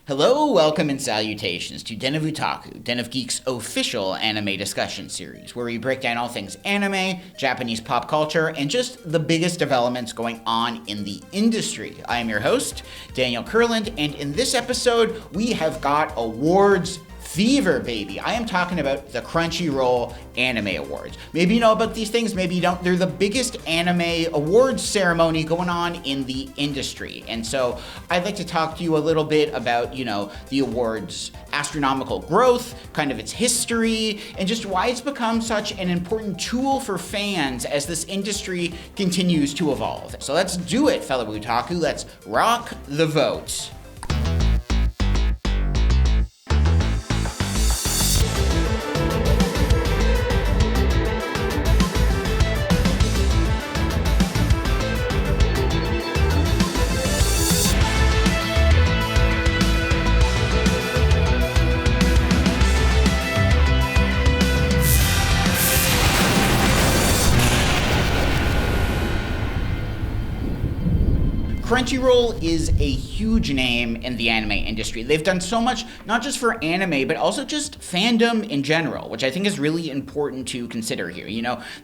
Hello, welcome, and salutations to Den of Otaku, Den of Geek's official anime discussion series, where we break down all things anime, Japanese pop culture, and just the biggest developments going on in the industry. I am your host, Daniel Kurland, and in this episode, we have got awards fever, baby. I am talking about the Crunchyroll Anime Awards. Maybe you know about these things, maybe you don't. They're the biggest anime awards ceremony going on in the industry. And so I'd like to talk to you a little bit about, the awards' astronomical growth, kind of its history, and just why it's become such an important tool for fans as this industry continues to evolve. So let's do it, fellow otaku. Let's rock the vote. Crunchyroll is a huge name in the anime industry. They've done so much, not just for anime, but also just fandom in general, which I think is really important to consider here.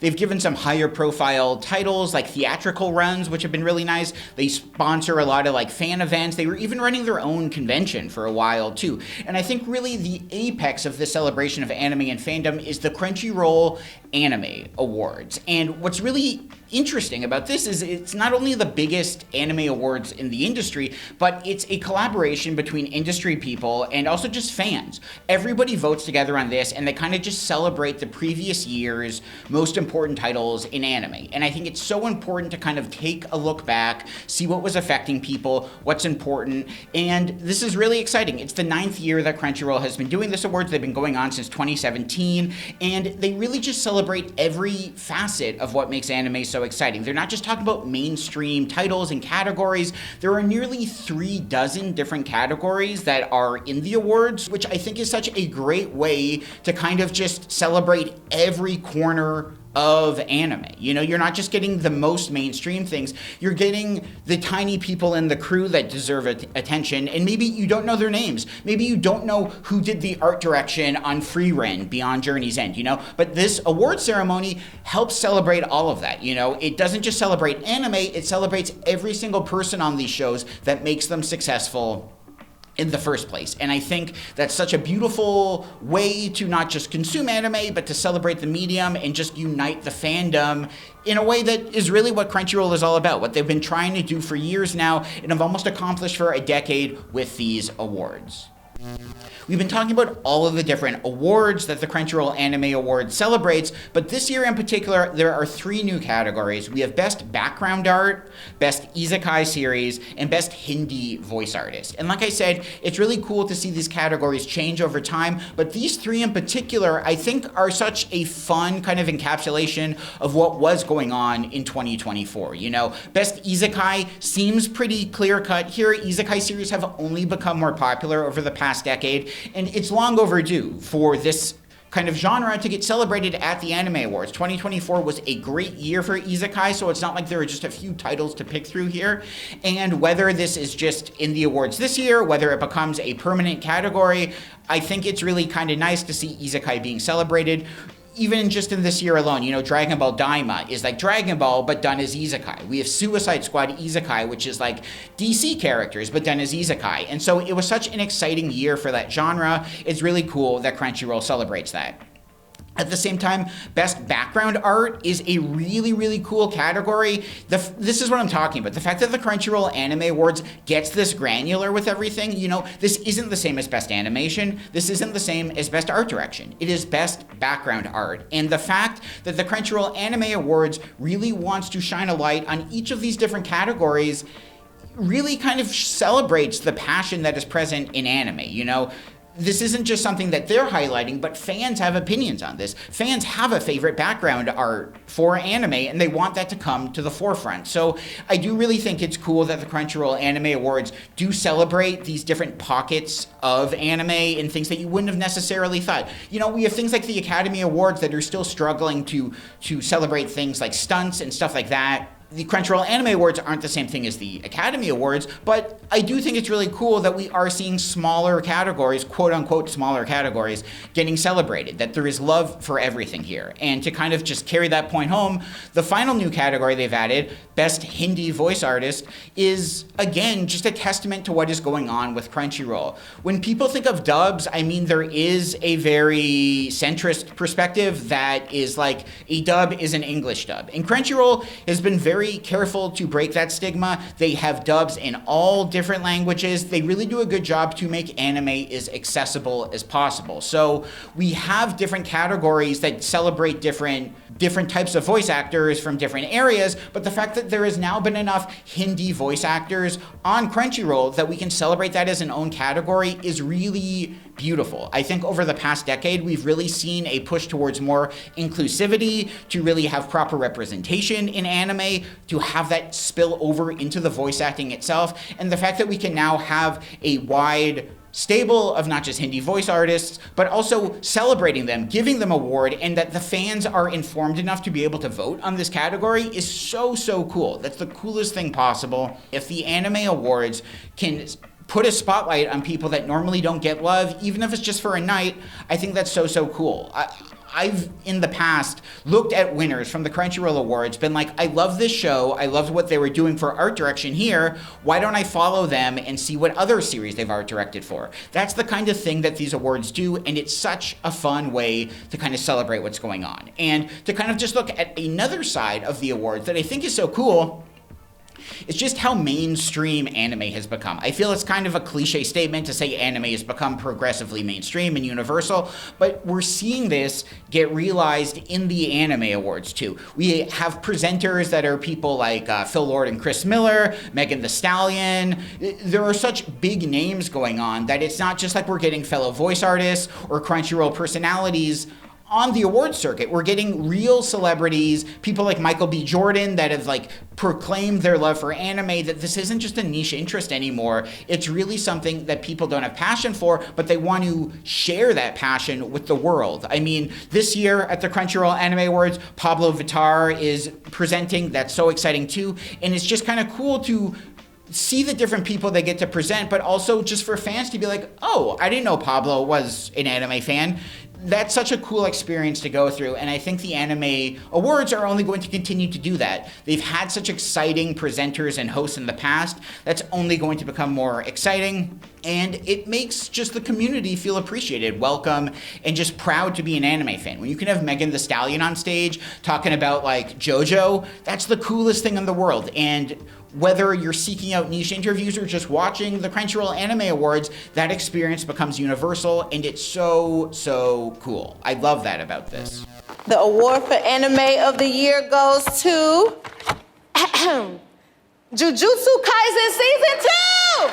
They've given some higher profile titles like theatrical runs, which have been really nice. They sponsor a lot of fan events. They were even running their own convention for a while too. And I think really the apex of this celebration of anime and fandom is the Crunchyroll Anime Awards. And what's really interesting about this is it's not only the biggest anime awards in the industry, but it's a collaboration between industry people and also just fans. Everybody votes together on this, and they kind of just celebrate the previous year's most important titles in anime. And I think it's so important to kind of take a look back, see what was affecting people, what's important, and this is really exciting. It's the 9th year that Crunchyroll has been doing this awards. They've been going on since 2017, and they really just celebrate every facet of what makes anime so exciting. They're not just talking about mainstream titles and categories. There are nearly 36 different categories that are in the awards, which I think is such a great way to kind of just celebrate every corner of anime. You're not just getting the most mainstream things, you're getting the tiny people in the crew that deserve attention, and maybe you don't know their names. Maybe you don't know who did the art direction on Free Ren Beyond Journey's End, But this award ceremony helps celebrate all of that, It doesn't just celebrate anime, it celebrates every single person on these shows that makes them successful in the first place. And I think that's such a beautiful way to not just consume anime, but to celebrate the medium and just unite the fandom in a way that is really what Crunchyroll is all about, what they've been trying to do for years now and have almost accomplished for a decade with these awards. We've been talking about all of the different awards that the Crunchyroll Anime Awards celebrates, but this year in particular, there are 3 new categories. We have Best Background Art, Best Isekai Series, and Best Hindi Voice Artist. And like I said, it's really cool to see these categories change over time, but these 3 in particular, I think are such a fun kind of encapsulation of what was going on in 2024. Best Isekai seems pretty clear-cut here. Isekai series have only become more popular over the past decade, and it's long overdue for this kind of genre to get celebrated at the Anime Awards. 2024 was a great year for isekai, so it's not like there are just a few titles to pick through here. And whether this is just in the awards this year, whether it becomes a permanent category, I think it's really kind of nice to see isekai being celebrated. Even just in this year alone, Dragon Ball Daima is like Dragon Ball, but done as isekai. We have Suicide Squad isekai, which is like DC characters, but done as isekai. And so it was such an exciting year for that genre. It's really cool that Crunchyroll celebrates that. At the same time, Best Background Art is a really, really cool category. This is what I'm talking about. The fact that the Crunchyroll Anime Awards gets this granular with everything, this isn't the same as Best Animation. This isn't the same as Best Art Direction. It is Best Background Art. And the fact that the Crunchyroll Anime Awards really wants to shine a light on each of these different categories really kind of celebrates the passion that is present in anime. This isn't just something that they're highlighting, but fans have opinions on this. Fans have a favorite background art for anime, and they want that to come to the forefront. So I do really think it's cool that the Crunchyroll Anime Awards do celebrate these different pockets of anime and things that you wouldn't have necessarily thought. We have things like the Academy Awards that are still struggling to celebrate things like stunts and stuff like that. The Crunchyroll Anime Awards aren't the same thing as the Academy Awards, but I do think it's really cool that we are seeing smaller categories, quote unquote smaller categories, getting celebrated, that there is love for everything here. And to kind of just carry that point home, the final new category they've added, Best Hindi Voice Artist, is again just a testament to what is going on with Crunchyroll. When people think of dubs, I mean, there is a very centrist perspective that is like a dub is an English dub. And Crunchyroll has been very careful to break that stigma. They have dubs in all different languages. They really do a good job to make anime as accessible as possible. So we have different categories that celebrate different types of voice actors from different areas, but the fact that there has now been enough Hindi voice actors on Crunchyroll that we can celebrate that as an own category is really beautiful. I think over the past decade, we've really seen a push towards more inclusivity, to really have proper representation in anime, to have that spill over into the voice acting itself. And the fact that we can now have a wide stable of not just Hindi voice artists, but also celebrating them, giving them award, and that the fans are informed enough to be able to vote on this category is so, so cool. That's the coolest thing possible. If the Anime Awards can put a spotlight on people that normally don't get love, even if it's just for a night, I think that's so, so cool. I've, in the past, looked at winners from the Crunchyroll Awards, been like, I love this show, I loved what they were doing for art direction here, why don't I follow them and see what other series they've art directed for? That's the kind of thing that these awards do, and it's such a fun way to kind of celebrate what's going on. And to kind of just look at another side of the awards that I think is so cool, it's just how mainstream anime has become. I feel it's kind of a cliche statement to say anime has become progressively mainstream and universal, but we're seeing this get realized in the Anime Awards too. We have presenters that are people like Phil Lord and Chris Miller, Megan Thee Stallion. There are such big names going on that it's not just like we're getting fellow voice artists or Crunchyroll personalities on the award circuit. We're getting real celebrities, people like Michael B. Jordan that have like proclaimed their love for anime, that this isn't just a niche interest anymore. It's really something that people don't have passion for, but they want to share that passion with the world. I mean, this year at the Crunchyroll Anime Awards, Pablo Vittar is presenting. That's so exciting too. And it's just kind of cool to see the different people they get to present, but also just for fans to be like, oh, I didn't know Pablo was an anime fan. That's such a cool experience to go through, and I think the Anime Awards are only going to continue to do that. They've had such exciting presenters and hosts in the past. That's only going to become more exciting, and it makes just the community feel appreciated, welcome, and just proud to be an anime fan. When you can have Megan Thee Stallion on stage talking about like JoJo, that's the coolest thing in the world. And whether you're seeking out niche interviews or just watching the Crunchyroll Anime Awards, that experience becomes universal, and it's so, so cool. I love that about this. The award for Anime of the Year goes to Jujutsu Kaisen Season 2!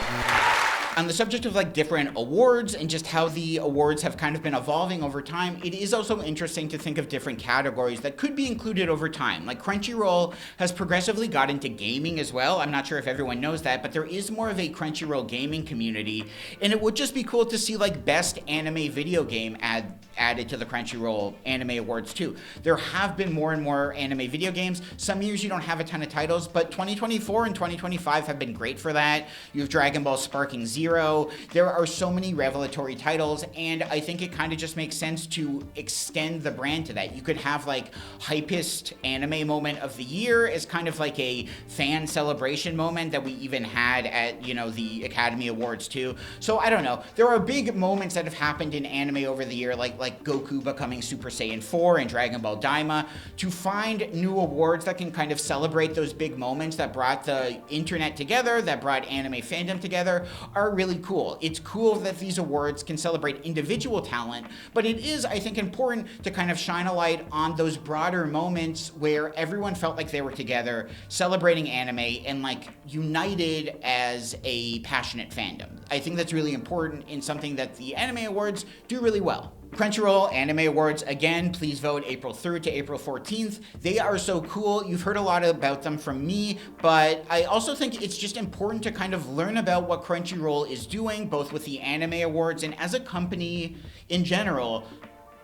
On the subject of like different awards and just how the awards have kind of been evolving over time, it is also interesting to think of different categories that could be included over time. Like Crunchyroll has progressively got into gaming as well. I'm not sure if everyone knows that, but there is more of a Crunchyroll gaming community, and it would just be cool to see like best anime video game added to the Crunchyroll Anime Awards too. There have been more and more anime video games. Some years you don't have a ton of titles, but 2024 and 2025 have been great for that. You have Dragon Ball Sparking Zero. There are so many revelatory titles, and I think it kind of just makes sense to extend the brand to that. You could have like hypest anime moment of the year as kind of like a fan celebration moment that we even had at, you know, the Academy Awards too. So I don't know. There are big moments that have happened in anime over the year, like Goku becoming Super Saiyan 4 and Dragon Ball Daima. To find new awards that can kind of celebrate those big moments that brought the internet together, that brought anime fandom together, are really cool. It's cool that these awards can celebrate individual talent, but it is, I think, important to kind of shine a light on those broader moments where everyone felt like they were together, celebrating anime and like united as a passionate fandom. I think that's really important in something that the Anime Awards do really well. Crunchyroll Anime Awards, again, please vote April 3rd to April 14th. They are so cool. You've heard a lot about them from me, but I also think it's just important to kind of learn about what Crunchyroll is doing, both with the Anime Awards and as a company in general.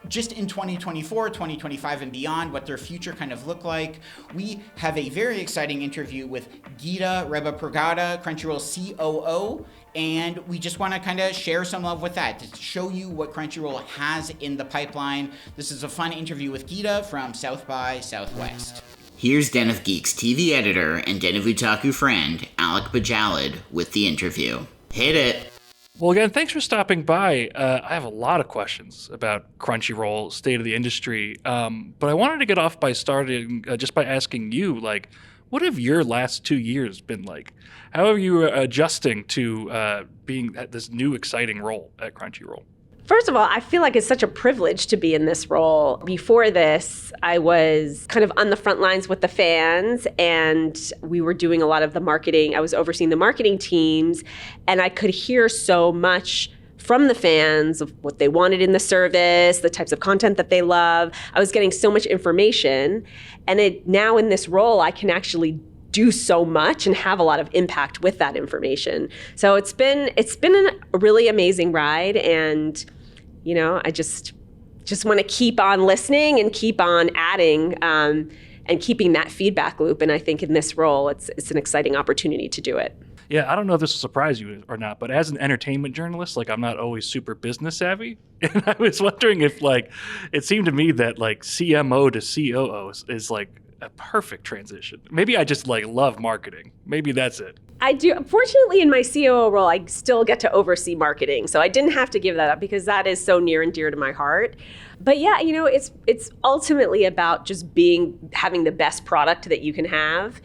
just in 2024, 2025 and beyond, what their future kind of look like. We have a very exciting interview with Gita Rebbapragada, Crunchyroll's COO, and we just want to kind of share some love with that, to show you what Crunchyroll has in the pipeline. This is a fun interview with Gita from South by Southwest. Here's Den of Geek's TV editor and Den of Otaku friend, Alec Bajalad, with the interview. Hit it! Well, again, thanks for stopping by. I have a lot of questions about Crunchyroll, state of the industry, but I wanted to get off by starting just by asking you, like, what have your last 2 years been like? How are you adjusting to being at this new exciting role at Crunchyroll? First of all, I feel like it's such a privilege to be in this role. Before this, I was kind of on the front lines with the fans, and we were doing a lot of the marketing. I was overseeing the marketing teams, and I could hear so much from the fans of what they wanted in the service, the types of content that they love. I was getting so much information, and now in this role, I can actually do so much and have a lot of impact with that information. So it's been a really amazing ride, and I just want to keep on listening and keep on adding and keeping that feedback loop. And I think in this role, it's an exciting opportunity to do it. Yeah, I don't know if this will surprise you or not, but as an entertainment journalist, I'm not always super business savvy. And I was wondering if, it seemed to me that, CMO to COO is a perfect transition. Maybe I just, love marketing. Maybe that's it. I do. Fortunately, in my COO role, I still get to oversee marketing. So I didn't have to give that up because that is so near and dear to my heart. But yeah, it's ultimately about just having the best product that you can have.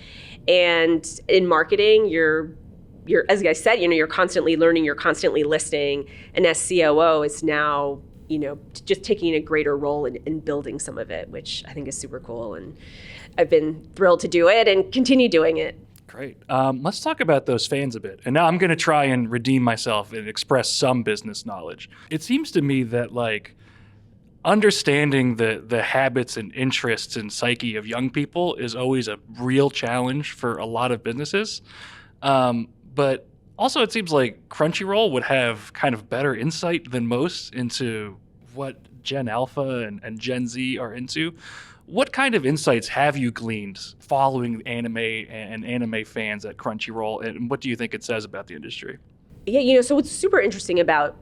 And in marketing, you're as I said, you're constantly learning, you're constantly listening. And as COO, it's now, just taking a greater role in building some of it, which I think is super cool. And I've been thrilled to do it and continue doing it. Great. Let's talk about those fans a bit. And now I'm going to try and redeem myself and express some business knowledge. It seems to me that, understanding the habits and interests and psyche of young people is always a real challenge for a lot of businesses. But also it seems like Crunchyroll would have kind of better insight than most into what Gen Alpha and Gen Z are into. What kind of insights have you gleaned following anime and anime fans at Crunchyroll, and what do you think it says about the industry? Yeah, so what's super interesting about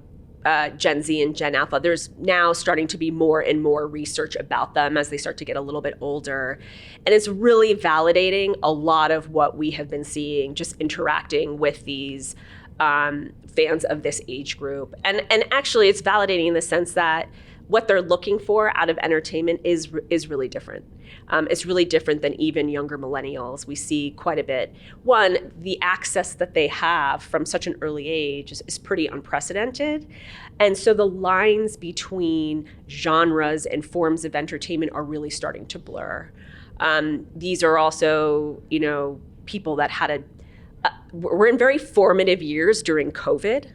Gen Z and Gen Alpha, there's now starting to be more and more research about them as they start to get a little bit older. And it's really validating a lot of what we have been seeing just interacting with these fans of this age group. And actually, it's validating in the sense that what they're looking for out of entertainment is really different. It's really different than even younger millennials. We see quite a bit. One, the access that they have from such an early age is pretty unprecedented. And so the lines between genres and forms of entertainment are really starting to blur. These are also, people that were in very formative years during COVID.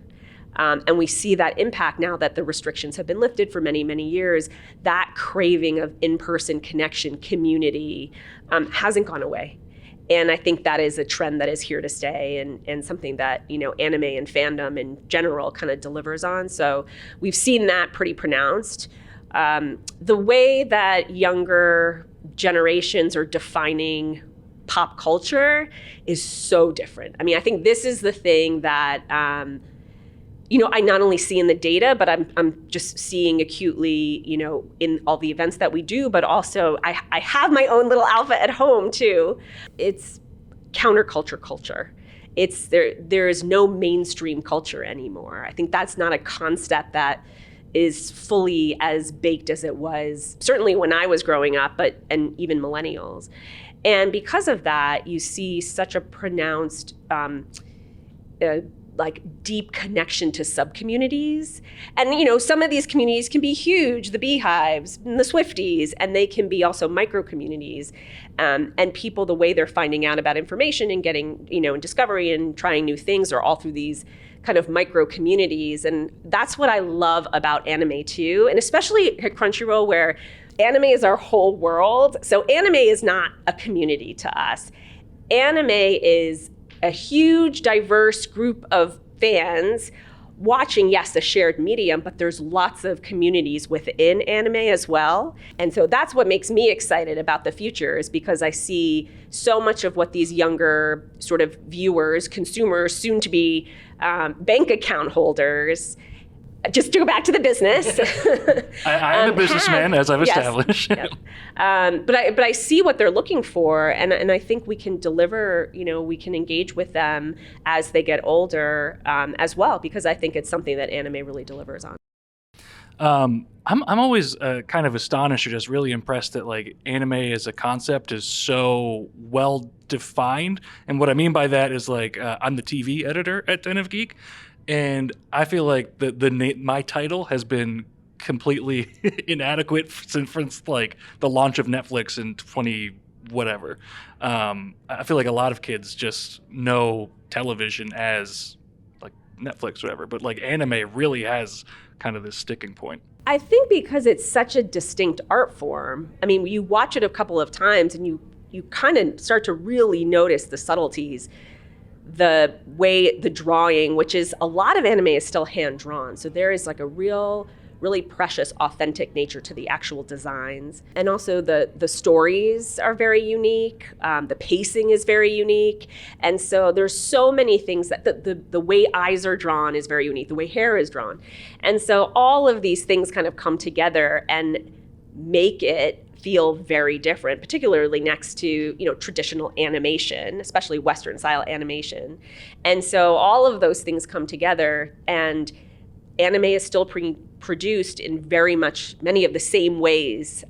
And we see that impact now that the restrictions have been lifted for many, many years. That craving of in-person connection, community, hasn't gone away. And I think that is a trend that is here to stay and something that, anime and fandom in general kind of delivers on. So we've seen that pretty pronounced. The way that younger generations are defining pop culture is so different. I think this is the thing that I not only see in the data, but I'm just seeing acutely, in all the events that we do, but also I have my own little alpha at home too. It's counterculture culture. There is no mainstream culture anymore. I think that's not a concept that is fully as baked as it was, certainly when I was growing up, and even millennials. And because of that, you see such a pronounced deep connection to sub-communities. And, some of these communities can be huge, the Beehives, and the Swifties, and they can be also micro-communities. And people, the way they're finding out about information and getting, and discovery and trying new things are all through these kind of micro-communities. And that's what I love about anime too, and especially at Crunchyroll, where anime is our whole world. So anime is not a community to us. Anime is a huge, diverse group of fans watching, yes, a shared medium, but there's lots of communities within anime as well. And so that's what makes me excited about the future, is because I see so much of what these younger sort of viewers, consumers, soon to be bank account holders, just to go back to the business. I am a businessman, as I've established. Yes. But I see what they're looking for, and I think we can deliver, we can engage with them as they get older as well, because I think it's something that anime really delivers on. I'm always kind of astonished or just really impressed that like anime as a concept is so well defined. And what I mean by that is like I'm the TV editor at Den of Geek. And I feel like my title has been completely inadequate since like the launch of Netflix in 20 whatever. I feel like a lot of kids just know television as like Netflix or whatever, but like anime really has kind of this sticking point. I think because it's such a distinct art form. I mean, you watch it a couple of times and you kind of start to really notice the subtleties. The way the drawing, which is a lot of anime is still hand drawn. So there is like a really precious, authentic nature to the actual designs. And also the stories are very unique. The pacing is very unique. And so there's so many things that the way eyes are drawn is very unique. The way hair is drawn. And so all of these things kind of come together and make it feel very different, particularly next to traditional animation, especially Western style animation. And so all of those things come together, and anime is still produced in very much many of the same ways,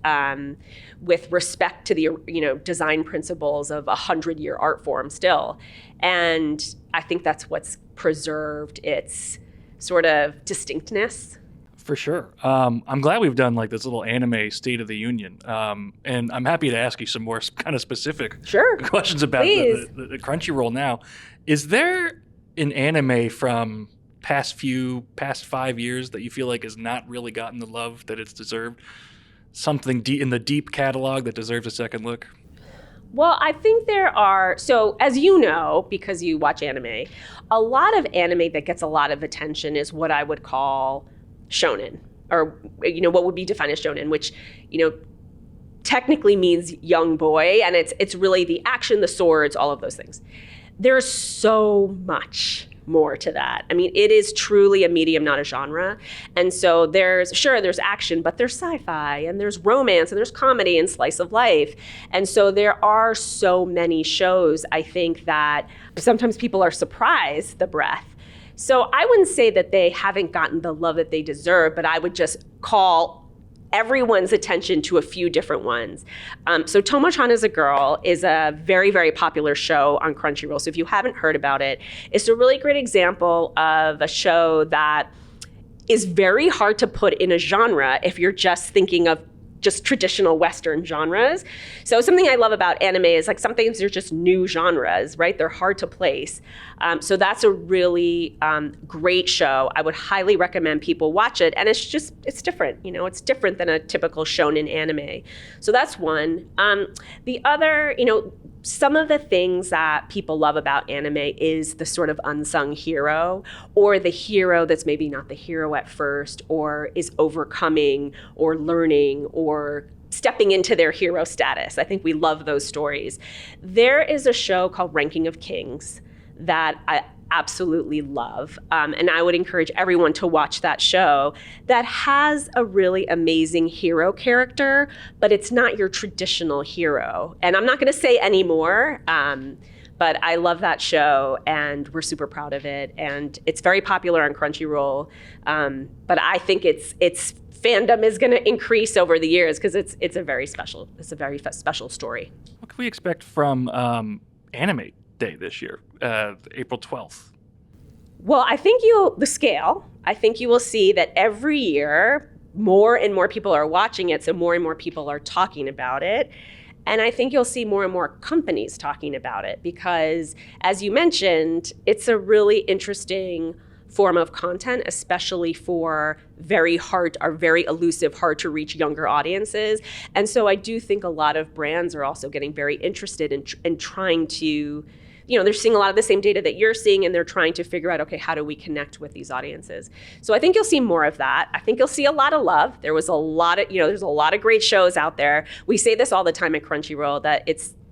with respect to the design principles of 100-year art form still. And I think that's what's preserved its sort of distinctness. For sure. I'm glad we've done like this little anime State of the Union. And I'm happy to ask you some more kind of specific questions about the Crunchyroll now. Is there an anime from past 5 years that you feel like has not really gotten the love that it's deserved? Something in the deep catalog that deserves a second look? Well, I think there are, so as you know, because you watch anime, a lot of anime that gets a lot of attention is what I would call shonen, or what would be defined as shonen, which technically means young boy, and it's really the action, the swords, all of those things. There's so much more to that. I mean, it is truly a medium, not a genre. And so there's action, but there's sci-fi, and there's romance, and there's comedy, and slice of life. And so there are so many shows, I think, that sometimes people are surprised the breadth. So I wouldn't say that they haven't gotten the love that they deserve, but I would just call everyone's attention to a few different ones. So Tomo-chan is a Girl is a very, very popular show on Crunchyroll. So if you haven't heard about it, it's a really great example of a show that is very hard to put in a genre if you're just thinking of just traditional Western genres. So something I love about anime is like sometimes they're just new genres, right? They're hard to place. So that's a really great show. I would highly recommend people watch it. And it's different, it's different than a typical shonen anime. So that's one. The other, some of the things that people love about anime is the sort of unsung hero, or the hero that's maybe not the hero at first, or is overcoming or learning or stepping into their hero status. I think we love those stories. There is a show called Ranking of Kings that I absolutely love. And I would encourage everyone to watch that show that has a really amazing hero character, but it's not your traditional hero. And I'm not going to say any more, but I love that show and we're super proud of it. And it's very popular on Crunchyroll. But I think its fandom is going to increase over the years because it's a very special story. What can we expect from Anime Day this year, April 12th? Well, I think you will see that every year more and more people are watching it, so more and more people are talking about it. And I think you'll see more and more companies talking about it because, as you mentioned, it's a really interesting form of content, especially for very elusive, hard to reach younger audiences. And so I do think a lot of brands are also getting very interested in trying to they're seeing a lot of the same data that you're seeing, and they're trying to figure out, okay, how do we connect with these audiences? So I think you'll see more of that. I think you'll see a lot of love. There's a lot of great shows out there. We say this all the time at Crunchyroll, that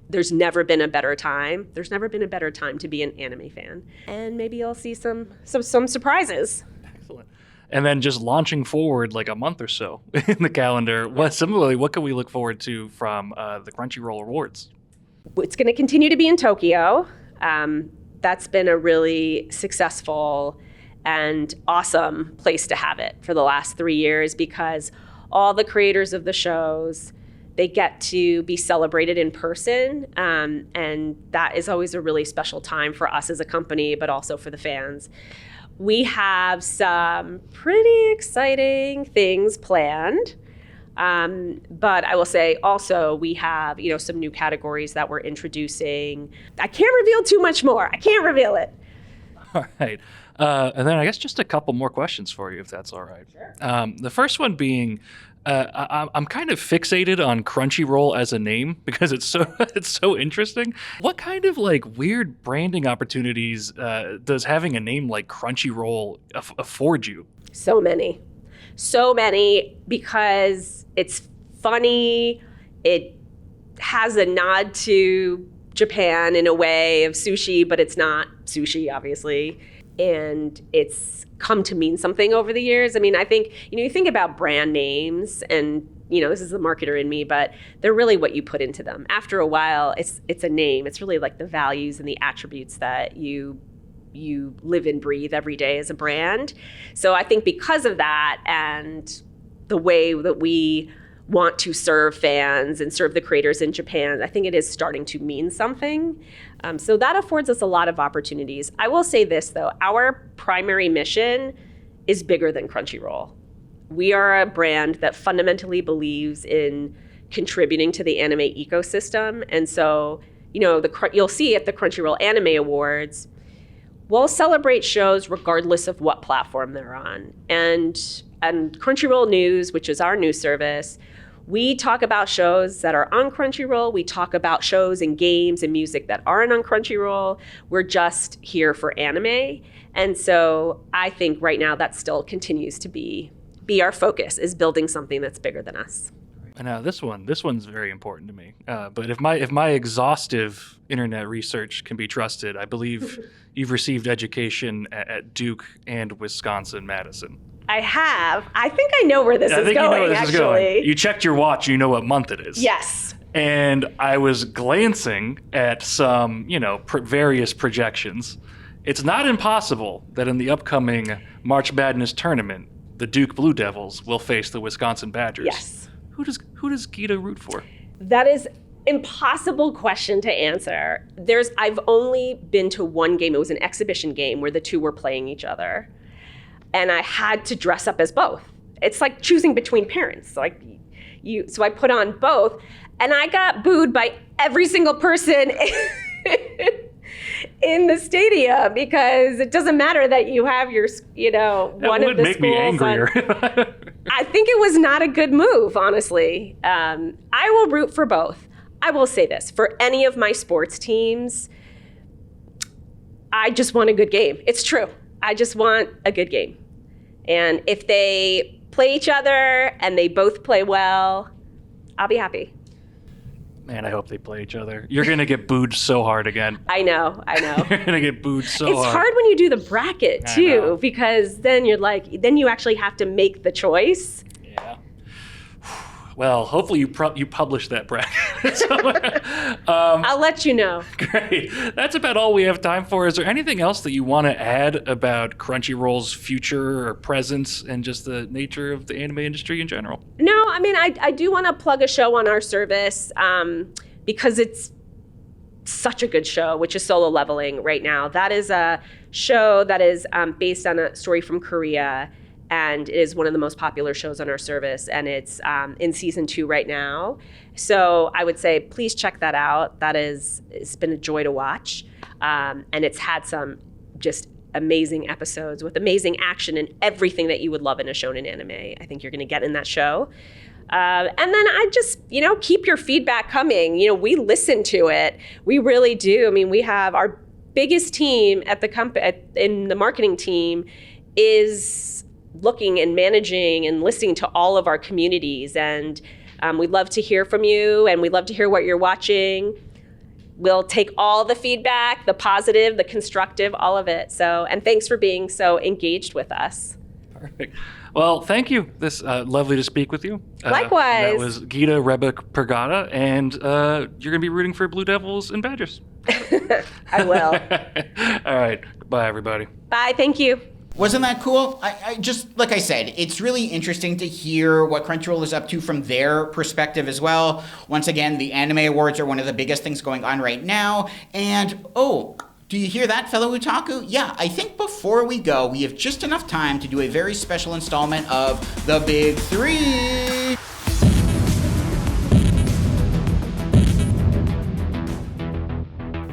there's never been a better time. There's never been a better time to be an anime fan. And maybe you'll see some surprises. Excellent. And then just launching forward like a month or so in the calendar, what can we look forward to from the Crunchyroll Awards? It's going to continue to be in Tokyo. That's been a really successful and awesome place to have it for the last 3 years, because all the creators of the shows, they get to be celebrated in person. And that is always a really special time for us as a company, but also for the fans. We have some pretty exciting things planned. But I will say also we have, some new categories that we're introducing. I can't reveal too much more. I can't reveal it. All right. And then I guess just a couple more questions for you, if that's all right. Sure. The first one being, I'm kind of fixated on Crunchyroll as a name because it's so interesting. What kind of like weird branding opportunities does having a name like Crunchyroll afford you? So many, because it's funny. It has a nod to Japan in a way of sushi, but it's not sushi, obviously. And it's come to mean something over the years. I mean, I think, you think about brand names, and, this is the marketer in me, but they're really what you put into them. After a while, it's a name. It's really like the values and the attributes that you live and breathe every day as a brand. So I think because of that and the way that we want to serve fans and serve the creators in Japan, I think it is starting to mean something. So that affords us a lot of opportunities. I will say this, though. Our primary mission is bigger than Crunchyroll. We are a brand that fundamentally believes in contributing to the anime ecosystem. And so, you'll see at the Crunchyroll Anime Awards, we'll celebrate shows regardless of what platform they're on. And Crunchyroll News, which is our news service, we talk about shows that are on Crunchyroll. We talk about shows and games and music that aren't on Crunchyroll. We're just here for anime. And so I think right now that still continues to be our focus, is building something that's bigger than us. And now this one's very important to me. But if my exhaustive internet research can be trusted, I believe you've received education at Duke and Wisconsin-Madison. I have. I think I know where this is going, I think you know where this actually. is going. You checked your watch, you know what month it is. Yes. And I was glancing at some, various projections. It's not impossible that in the upcoming March Madness tournament, the Duke Blue Devils will face the Wisconsin Badgers. Yes. Who does Gita root for? That is impossible question to answer. I've only been to one game. It was an exhibition game where the two were playing each other. And I had to dress up as both. It's like choosing between parents. So I put on both, and I got booed by every single person in the stadium, because it doesn't matter that you have your, one of the schools. That would make me angrier. I think it was not a good move, honestly. I will root for both. I will say this, for any of my sports teams, I just want a good game. It's true. I just want a good game. And if they play each other and they both play well, I'll be happy. Man, I hope they play each other. You're going to get booed so hard again. I know. You're going to get booed so hard. It's hard when you do the bracket, too, because then then you actually have to make the choice. Yeah. Well, hopefully you publish that bracket. I'll let you know. Great. That's about all we have time for. Is there anything else that you want to add about Crunchyroll's future or presence and just the nature of the anime industry in general? No, I mean, I do want to plug a show on our service because it's such a good show, which is Solo Leveling right now. That is a show that is based on a story from Korea. And it is one of the most popular shows on our service, and it's in season 2 right now. So I would say, please check that out. It's been a joy to watch, and it's had some just amazing episodes with amazing action and everything that you would love in a shonen anime. I think you're going to get in that show. And then I just, keep your feedback coming. We listen to it. We really do. I mean, we have our biggest team at the company, in the marketing team, is looking and managing and listening to all of our communities. And we'd love to hear from you, and we'd love to hear what you're watching. We'll take all the feedback, the positive, the constructive, all of it. And thanks for being so engaged with us. Perfect. Well, thank you. This lovely to speak with you. Likewise. That was Gita Rebbapragada, and you're going to be rooting for Blue Devils and Badgers. I will. All right. Bye, everybody. Bye. Thank you. Wasn't that cool? I just, like I said, it's really interesting to hear what Crunchyroll is up to from their perspective as well. Once again, the Anime Awards are one of the biggest things going on right now. And, do you hear that, fellow otaku? Yeah, I think before we go, we have just enough time to do a very special installment of The Big Three.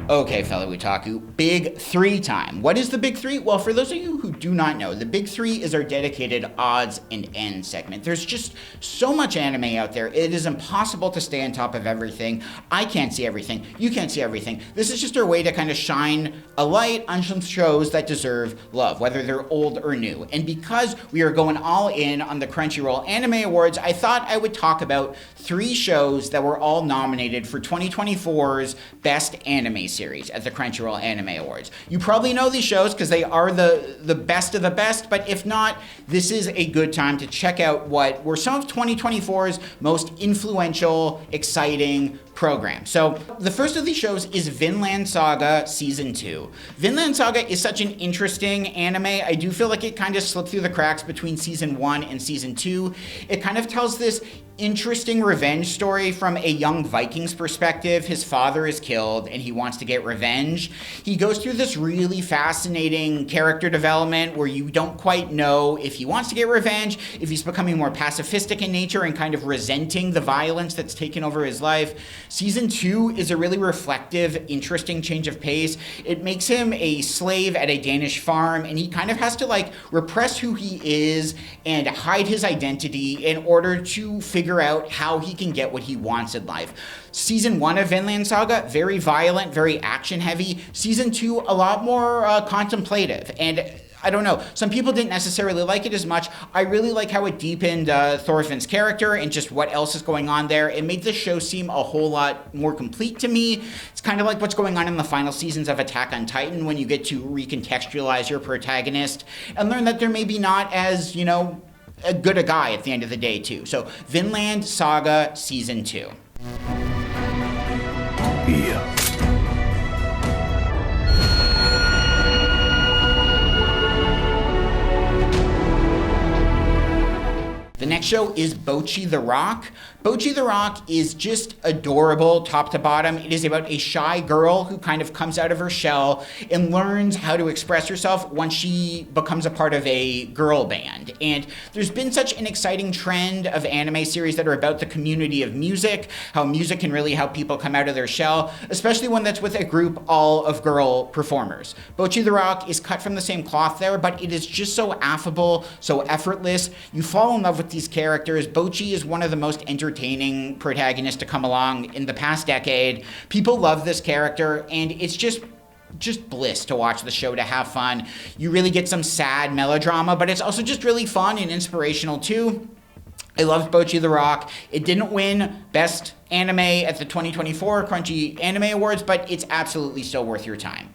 Okay, fellow otaku, Big Three time. What is the Big Three? Well, for those of you who do not know, the Big Three is our dedicated odds and ends segment. There's just so much anime out there, it is impossible to stay on top of everything. I can't see everything, you can't see everything. This is just our way to kind of shine a light on some shows that deserve love, whether they're old or new. And because we are going all in on the Crunchyroll Anime Awards, I thought I would talk about 3 shows that were all nominated for 2024's Best Anime Series at the Crunchyroll Anime Awards. You probably know these shows because they are the best of the best, but if not, this is a good time to check out what were some of 2024's most influential, exciting programs. So the first of these shows is Vinland Saga Season 2. Vinland Saga is such an interesting anime. I do feel like it kind of slipped through the cracks between Season 1 and Season 2. It kind of tells this interesting revenge story from a young Viking's perspective. His father is killed and he wants to get revenge. He goes through this really fascinating character development where you don't quite know if he wants to get revenge, if he's becoming more pacifistic in nature and kind of resenting the violence that's taken over his life. Season 2 is a really reflective, interesting change of pace. It makes him a slave at a Danish farm, and he kind of has to repress who he is and hide his identity in order to figure out how he can get what he wants in life. Season 1 of Vinland Saga, very violent, very action heavy. Season 2, a lot more contemplative. And I don't know, some people didn't necessarily like it as much. I really like how it deepened Thorfinn's character and just what else is going on there. It made the show seem a whole lot more complete to me. It's kind of like what's going on in the final seasons of Attack on Titan when you get to recontextualize your protagonist and learn that they're maybe not as, a good a guy at the end of the day too. So Vinland Saga Season 2. Yeah. The next show is Bocchi the Rock. Bocchi the Rock is just adorable top to bottom. It is about a shy girl who kind of comes out of her shell and learns how to express herself once she becomes a part of a girl band. And there's been such an exciting trend of anime series that are about the community of music, how music can really help people come out of their shell, especially one that's with a group all of girl performers. Bocchi the Rock is cut from the same cloth there, but it is just so affable, so effortless. You fall in love with these characters. Bocchi is one of the most entertaining protagonists to come along in the past decade. People love this character, and it's just bliss to watch the show, to have fun. You really get some sad melodrama, but it's also just really fun and inspirational too. I loved Bocchi the Rock. It didn't win Best Anime at the 2024 Crunchy Anime Awards, but it's absolutely still worth your time.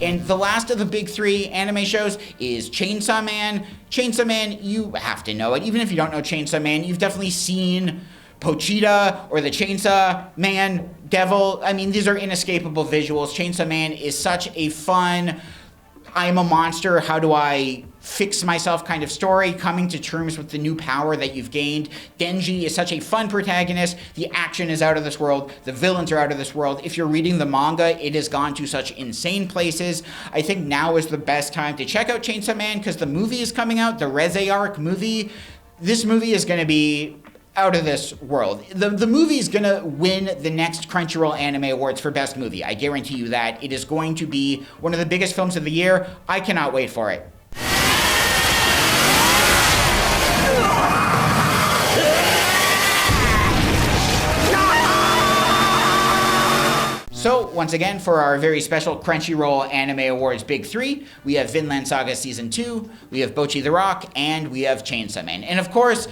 And the last of the big 3 anime shows is Chainsaw Man. Chainsaw Man, you have to know it. Even if you don't know Chainsaw Man, you've definitely seen Pochita or the Chainsaw Man Devil. I mean, these are inescapable visuals. Chainsaw Man is such a fun, I'm a monster, how do I fix myself kind of story, coming to terms with the new power that you've gained. Denji is such a fun protagonist. The action is out of this world. The villains are out of this world. If you're reading the manga, it has gone to such insane places. I think now is the best time to check out Chainsaw Man because the movie is coming out, the Reze Arc movie. This movie is going to be out of this world. The movie's gonna win the next Crunchyroll Anime Awards for Best Movie. I guarantee you that. It is going to be one of the biggest films of the year. I cannot wait for it. So, once again, for our very special Crunchyroll Anime Awards Big 3, we have Vinland Saga Season 2, we have Bocchi the Rock, and we have Chainsaw Man. And of course,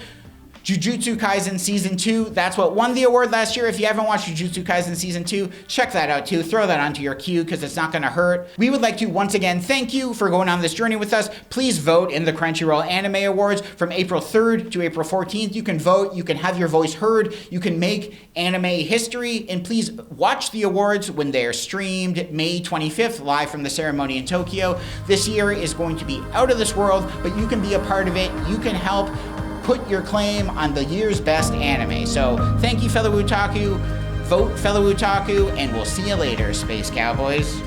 Jujutsu Kaisen Season 2, that's what won the award last year. If you haven't watched Jujutsu Kaisen Season 2, check that out too. Throw that onto your queue because it's not going to hurt. We would like to once again thank you for going on this journey with us. Please vote in the Crunchyroll Anime Awards from April 3rd to April 14th. You can vote, you can have your voice heard, you can make anime history, and please watch the awards when they're streamed May 25th, live from the ceremony in Tokyo. This year is going to be out of this world, but you can be a part of it. You can help put your claim on the year's best anime. So thank you, fellow otaku. Vote fellow otaku, and we'll see you later, Space Cowboys.